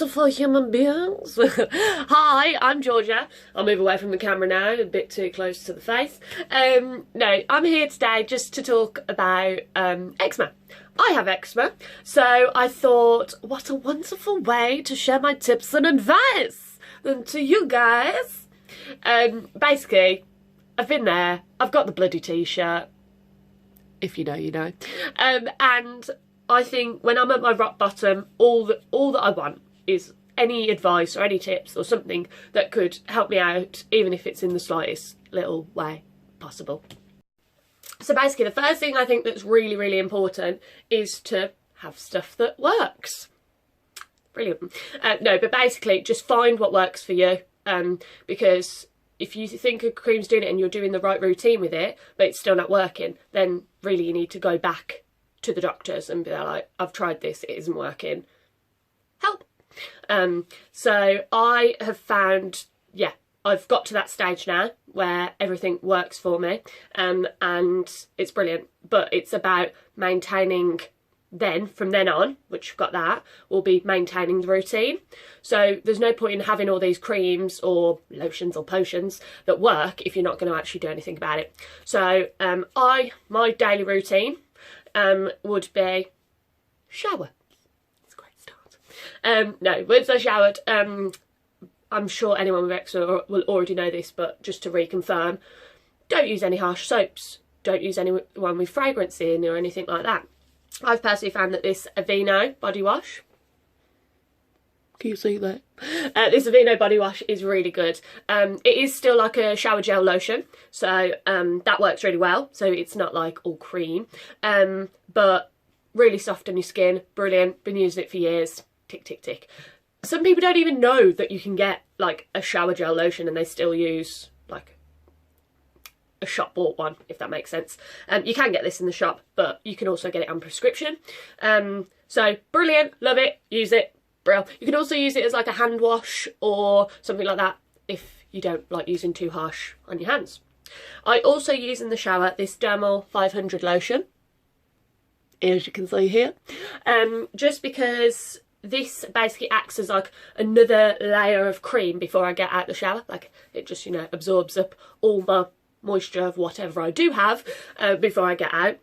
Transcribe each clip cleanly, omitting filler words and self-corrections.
wonderful human beings. Hi, I'm Georgia. I'll move away from the camera now, a bit too close to the face. No, I'm here today just to talk about eczema. I have eczema, so I thought, what a wonderful way to share my tips and advice to you guys. Basically, I've been there, I've got the bloody t-shirt, if you know, you know, and I think when I'm at my rock bottom, all that I want is any advice or any tips or something that could help me out, even if it's in the slightest little way possible. So basically, the first thing I think that's really, really important is to have stuff that works. Brilliant. No, but basically, just find what works for you, because if you think a cream's doing it and you're doing the right routine with it, but it's still not working, then really you need to go back to the doctors and be like, I've tried this, it isn't working, help. So I have found, yeah, I've got to that stage now where everything works for me, and it's brilliant, but it's about maintaining from then on, which you've got that, will be maintaining the routine. So there's no point in having all these creams or lotions or potions that work if you're not going to actually do anything about it. So my daily routine would be shower. It's a great start. No, once I showered, I'm sure anyone with eczema will already know this, but just to reconfirm, don't use any harsh soaps. Don't use anyone with fragrance in or anything like that. I've personally found that this Aveeno body wash, can you see that? This Aveeno body wash is really good. It is still like a shower gel lotion, so that works really well. So it's not like all cream, but really soft on your skin. Brilliant. Been using it for years. Tick, tick, tick. Some people don't even know that you can get like a shower gel lotion and they still use like a shop bought one, if that makes sense. You can get this in the shop, but you can also get it on prescription. So brilliant, love it, use it, brilliant. You can also use it as like a hand wash or something like that if you don't like using too harsh on your hands. I also use in the shower this Dermal 500 lotion, as you can see here, just because this basically acts as like another layer of cream before I get out the shower. Like it just, you know, absorbs up all my moisture of whatever I do have before I get out.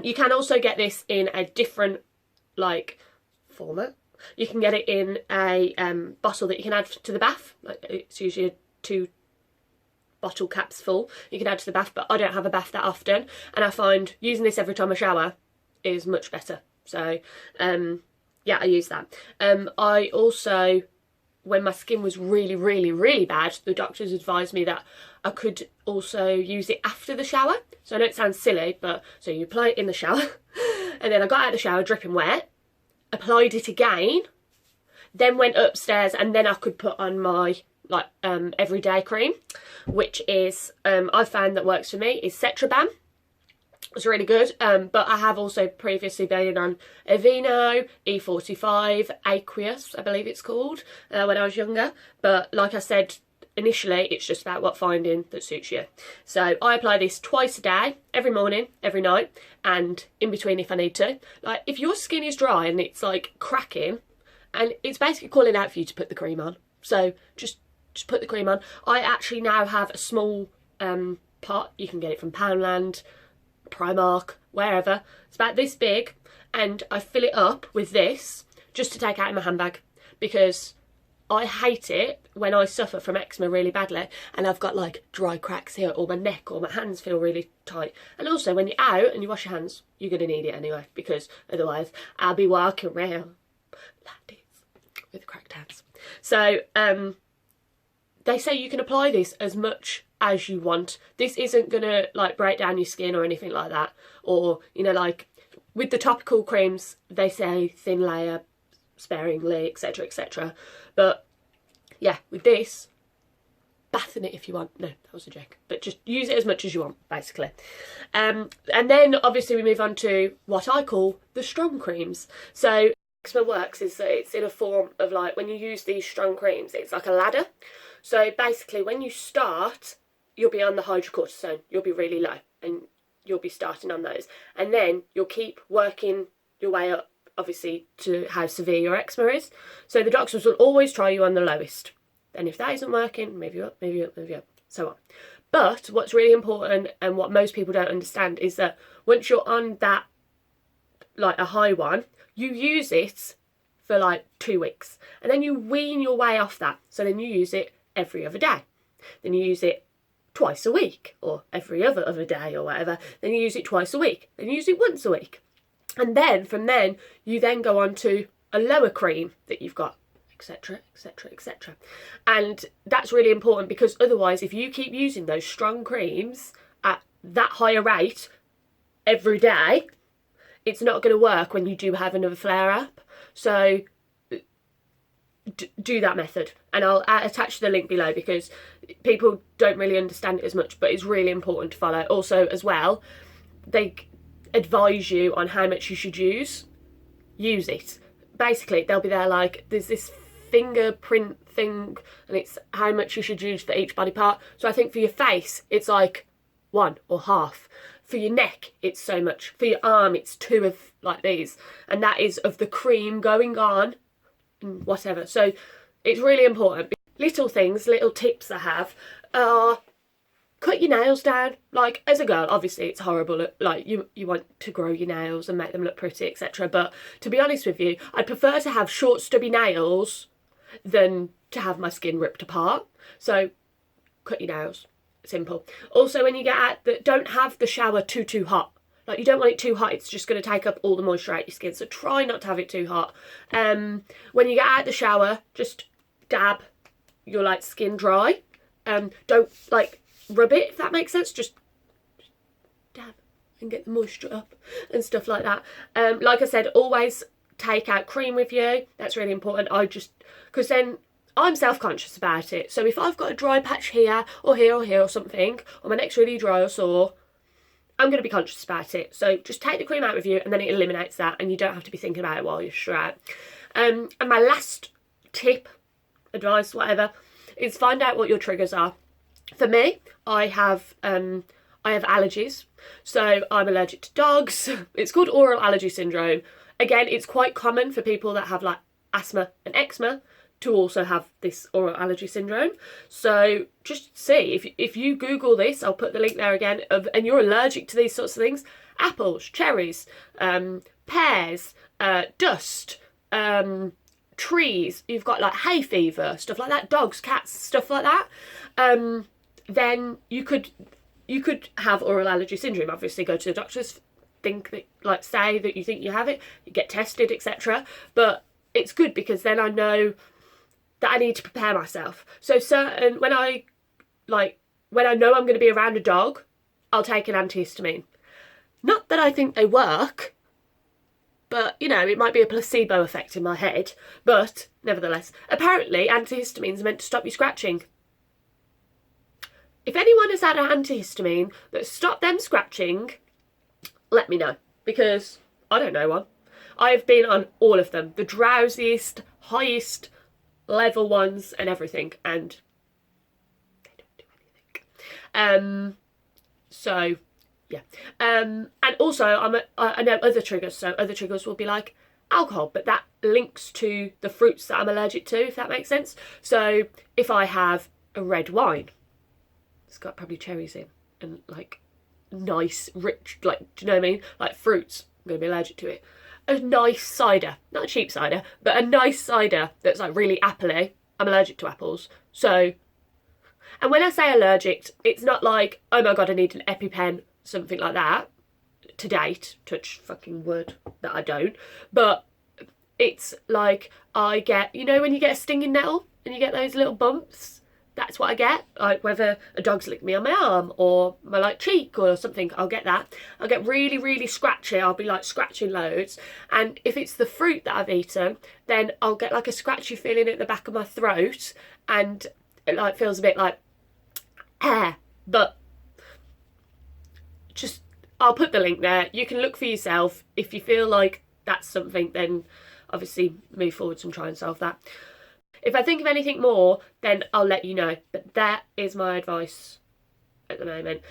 You can also get this in a different like format. You can get it in a bottle that you can add to the bath. Like it's usually a 2 bottle caps full you can add to the bath, but I don't have a bath that often, and I find using this every time I shower is much better. So yeah, I use that. I also, when my skin was really, really, really bad, the doctors advised me that I could also use it after the shower. So I know it sounds silly, but so you apply it in the shower and then I got out of the shower dripping wet, applied it again, then went upstairs, and then I could put on my like everyday cream, which is I found that works for me is Cetraban. It's really good, but I have also previously been on Aveeno, E45, Aqueous, I believe it's called, when I was younger. But like I said, initially, it's just about what finding that suits you. So I apply this twice a day, every morning, every night, and in between if I need to. Like if your skin is dry and it's like cracking, and it's basically calling out for you to put the cream on. So just put the cream on. I actually now have a small pot. You can get it from Poundland, Primark, wherever. It's about this big, and I fill it up with this just to take out in my handbag, because I hate it when I suffer from eczema really badly and I've got like dry cracks here, or my neck or my hands feel really tight. And also when you're out and you wash your hands, you're going to need it anyway, because otherwise I'll be walking around like this with cracked hands. So they say you can apply this as much as you want. This isn't gonna like break down your skin or anything like that, or you know, like with the topical creams they say thin layer sparingly, etc, etc, but yeah, with this, bath in it if you want. No, that was a joke, but just use it as much as you want basically. And then obviously we move on to what I call the strong creams. So eczema works is that it's in a form of like, when you use these strong creams, it's like a ladder. So basically when you start, you'll be on the hydrocortisone, you'll be really low, and you'll be starting on those, and then you'll keep working your way up obviously to how severe your eczema is. So the doctors will always try you on the lowest. Then if that isn't working, move you up, move you up, move you up, so on. But what's really important, and what most people don't understand, is that once you're on that, like a high one, you use it for like 2 weeks. And then you wean your way off that. So then you use it every other day. Then you use it twice a week, or every other day, or whatever. Then you use it twice a week. Then you use it once a week. And then from then, you then go on to a lower cream that you've got, etc, etc, etc. And that's really important, because otherwise, if you keep using those strong creams at that higher rate every day, it's not going to work when you do have another flare-up. So do that method, and I'll attach the link below, because people don't really understand it as much, but it's really important to follow. Also, as well, they advise you on how much you should use it. Basically, they'll be there like, there's this fingerprint thing, and it's how much you should use for each body part. So I think for your face, it's like 1 or half. For your neck, it's so much. For your arm, it's 2 of like these. And that is of the cream going on, whatever. So it's really important. Little things, little tips I have are, cut your nails down. Like, as a girl, obviously it's horrible. Like, you want to grow your nails and make them look pretty, etc. But to be honest with you, I'd prefer to have short, stubby nails than to have my skin ripped apart. So cut your nails. Simple. Also, when you get out, don't have the shower too hot. Like, you don't want it too hot, it's just going to take up all the moisture out your skin. So try not to have it too hot. When you get out the shower, just dab your like skin dry. Don't like rub it, if that makes sense. Just dab and get the moisture up and stuff like that. Like I said, always take out cream with you. That's really important. Because then I'm self-conscious about it. So if I've got a dry patch here or here or here or something, or my neck's really dry or sore, I'm going to be conscious about it. So just take the cream out with you, and then it eliminates that, and you don't have to be thinking about it while you're straight. And my last tip, advice, whatever, is find out what your triggers are. For me, I have allergies. So I'm allergic to dogs. It's called oral allergy syndrome. Again, it's quite common for people that have like asthma and eczema to also have this oral allergy syndrome. So just see, if you Google this, I'll put the link there again, and you're allergic to these sorts of things: apples, cherries, pears, dust, trees, you've got like hay fever, stuff like that, dogs, cats, stuff like that, then you could have oral allergy syndrome. Obviously go to the doctors, say that you think you have it, you get tested, etc. But it's good, because then I know that I need to prepare myself. So when I know I'm going to be around a dog, I'll take an antihistamine. Not that I think they work, but, you know, it might be a placebo effect in my head. But, nevertheless, apparently antihistamines are meant to stop you scratching. If anyone has had an antihistamine that stopped them scratching, let me know, because I don't know one. I've been on all of them, the drowsiest, highest level ones and everything, and they don't do anything. So yeah. And also I know other triggers. So other triggers will be like alcohol, but that links to the fruits that I'm allergic to, if that makes sense. So if I have a red wine, it's got probably cherries in and like nice rich, like, do you know what I mean, like fruits, I'm gonna be allergic to it. A nice cider, not a cheap cider, but a nice cider that's like really appley, I'm allergic to apples. So, and when I say allergic, it's not like, oh my god, I need an EpiPen, something like that, to date, touch fucking wood that I don't, but it's like I get, you know when you get a stinging nettle and you get those little bumps? That's what I get, like whether a dog's licked me on my arm or my like cheek or something, I'll get that. I'll get really, really scratchy, I'll be like scratching loads. And if it's the fruit that I've eaten, then I'll get like a scratchy feeling at the back of my throat, and it like feels a bit like hair. But just, I'll put the link there. You can look for yourself. If you feel like that's something, then obviously move forwards and try and solve that. If I think of anything more, then I'll let you know. But that is my advice at the moment.